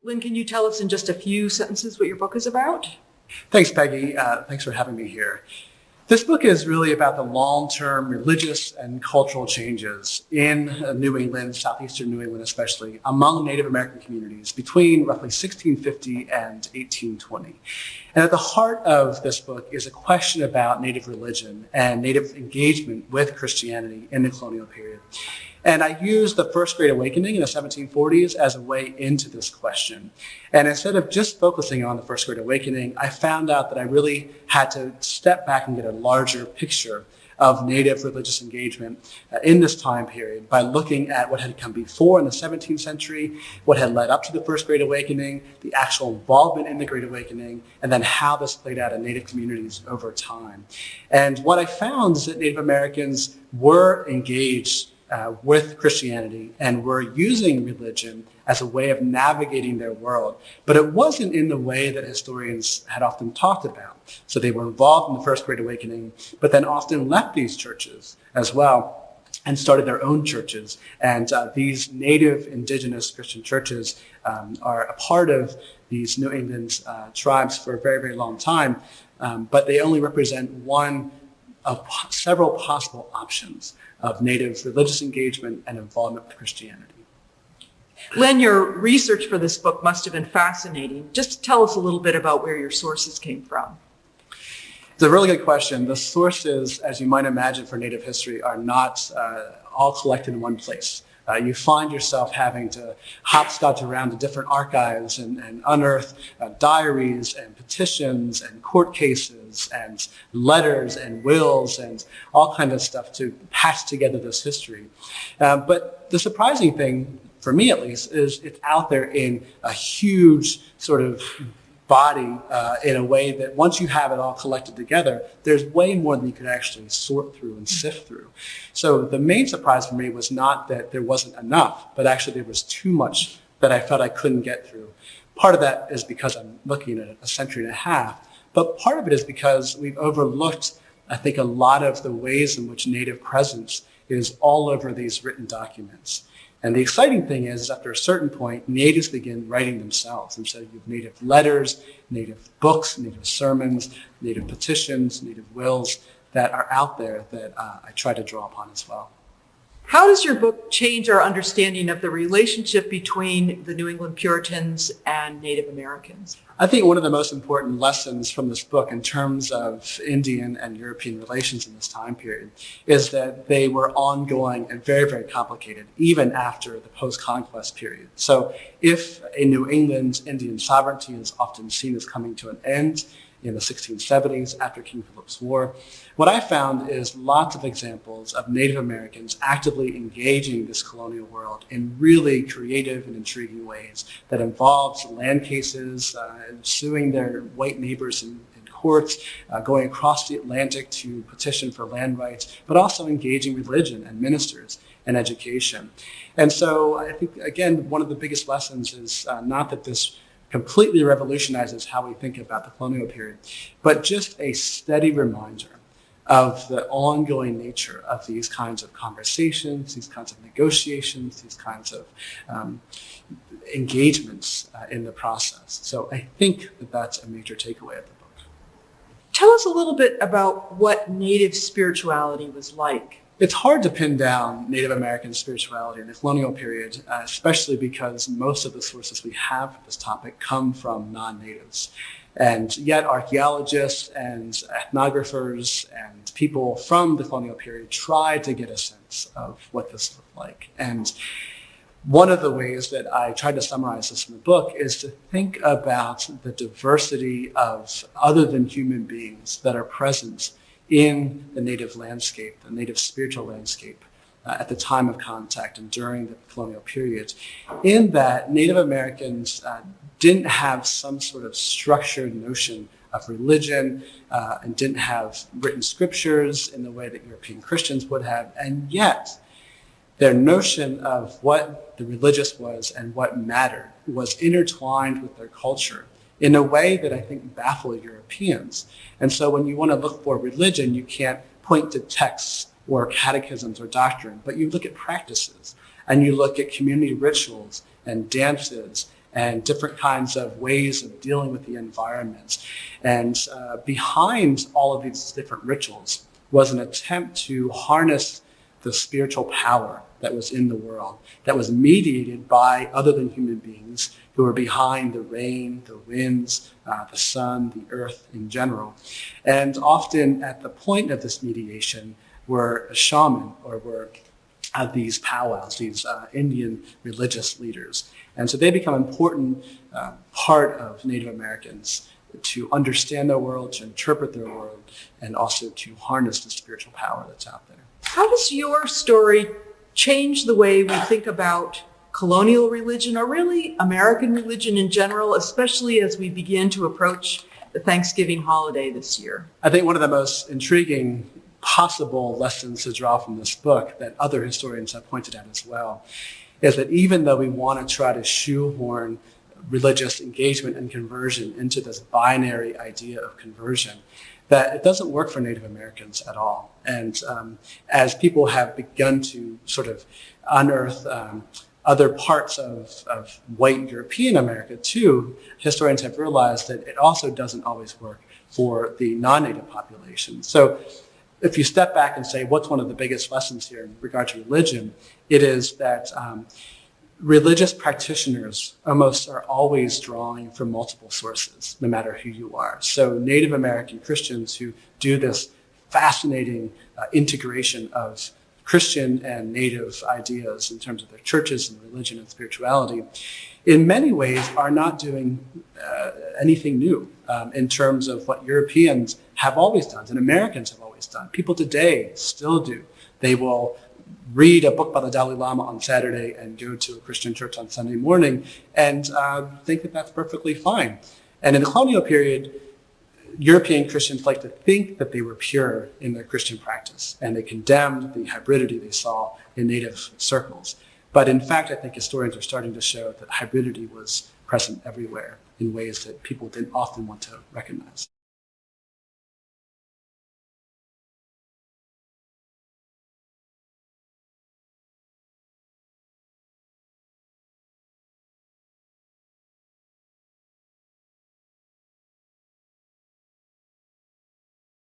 Lynn, can you tell us in just a few sentences what your book is about? Thanks, Peggy. Thanks for having me here. This book is really about the long-term religious and cultural changes in New England, southeastern New England especially, among Native American communities between roughly 1650 and 1820. And at the heart of this book is a question about Native religion and Native engagement with Christianity in the colonial period. And I used the First Great Awakening in the 1740s as a way into this question. And instead of just focusing on the First Great Awakening, I found out that I really had to step back and get a larger picture of Native religious engagement in this time period by looking at what had come before in the 17th century, what had led up to the First Great Awakening, the actual involvement in the Great Awakening, and then how this played out in Native communities over time. And what I found is that Native Americans were engaged with Christianity and were using religion as a way of navigating their world. But it wasn't in the way that historians had often talked about. So they were involved in the First Great Awakening, but then often left these churches as well and started their own churches. And these native indigenous Christian churches are a part of these New England tribes for a very, very long time, but they only represent one of several possible options of Native religious engagement and involvement with Christianity. Lynn, your research for this book must have been fascinating. Just tell us a little bit about where your sources came from. It's a really good question. The sources, as you might imagine for Native history, are not all collected in one place. You find yourself having to hopscotch around to different archives and unearth diaries and petitions and court cases and letters and wills and all kinds of stuff to patch together this history. But the surprising thing, for me at least, is it's out there in a huge sort of body in a way that once you have it all collected together, there's way more than you could actually sort through and sift through. So the main surprise for me was not that there wasn't enough, but actually there was too much that I felt I couldn't get through. Part of that is because I'm looking at a century and a half, but part of it is because we've overlooked, I think, a lot of the ways in which Native presence is all over these written documents. And the exciting thing is, after a certain point, natives begin writing themselves. And so you have native letters, native books, native sermons, native petitions, native wills that are out there that I try to draw upon as well. How does your book change our understanding of the relationship between the New England Puritans and Native Americans? I think one of the most important lessons from this book in terms of Indian and European relations in this time period is that they were ongoing and very, very complicated, even after the post-conquest period. So if in New England, Indian sovereignty is often seen as coming to an end in the 1670s after King Philip's War, what I found is lots of examples of Native Americans actively engaging this colonial world in really creative and intriguing ways that involves land cases, suing their white neighbors in courts, going across the Atlantic to petition for land rights, but also engaging religion and ministers and education. And so I think, again, one of the biggest lessons is not that this completely revolutionizes how we think about the colonial period, but just a steady reminder of the ongoing nature of these kinds of conversations, these kinds of negotiations, these kinds of engagements in the process. So I think that that's a major takeaway of the book. Tell us a little bit about what Native spirituality was like. It's hard to pin down Native American spirituality in the colonial period, especially because most of the sources we have for this topic come from non-natives. And yet archaeologists and ethnographers and people from the colonial period try to get a sense of what this looked like. And one of the ways that I tried to summarize this in the book is to think about the diversity of other than human beings that are present in the Native landscape, the Native spiritual landscape, at the time of contact and during the colonial period, in that Native Americans didn't have some sort of structured notion of religion and didn't have written scriptures in the way that European Christians would have, and yet their notion of what the religious was and what mattered was intertwined with their culture in a way that I think baffled Europeans. And so when you want to look for religion, you can't point to texts or catechisms or doctrine, but you look at practices and you look at community rituals and dances and different kinds of ways of dealing with the environment. And behind all of these different rituals was an attempt to harness the spiritual power that was in the world, that was mediated by other than human beings who were behind the rain, the winds, the sun, the earth in general. And often at the point of this mediation were a shaman, or were these powwows, these Indian religious leaders. And so they become an important part of Native Americans to understand their world, to interpret their world, and also to harness the spiritual power that's out there. How does your story change the way we think about colonial religion, or really American religion in general, especially as we begin to approach the Thanksgiving holiday this year? I think one of the most intriguing possible lessons to draw from this book, that other historians have pointed out as well, is that even though we want to try to shoehorn religious engagement and conversion into this binary idea of conversion, that it doesn't work for Native Americans at all. And as people have begun to sort of unearth other parts of white European America too, historians have realized that it also doesn't always work for the non-Native population. So if you step back and say, what's one of the biggest lessons here in regard to religion, it is that religious practitioners almost are always drawing from multiple sources, no matter who you are. So Native American Christians who do this fascinating integration of Christian and Native ideas in terms of their churches and religion and spirituality, in many ways are not doing anything new in terms of what Europeans have always done and Americans have always done. People today still do. They will read a book by the Dalai Lama on Saturday and go to a Christian church on Sunday morning and think that that's perfectly fine. And in the colonial period, European Christians like to think that they were pure in their Christian practice, and they condemned the hybridity they saw in Native circles. But in fact, I think historians are starting to show that hybridity was present everywhere in ways that people didn't often want to recognize.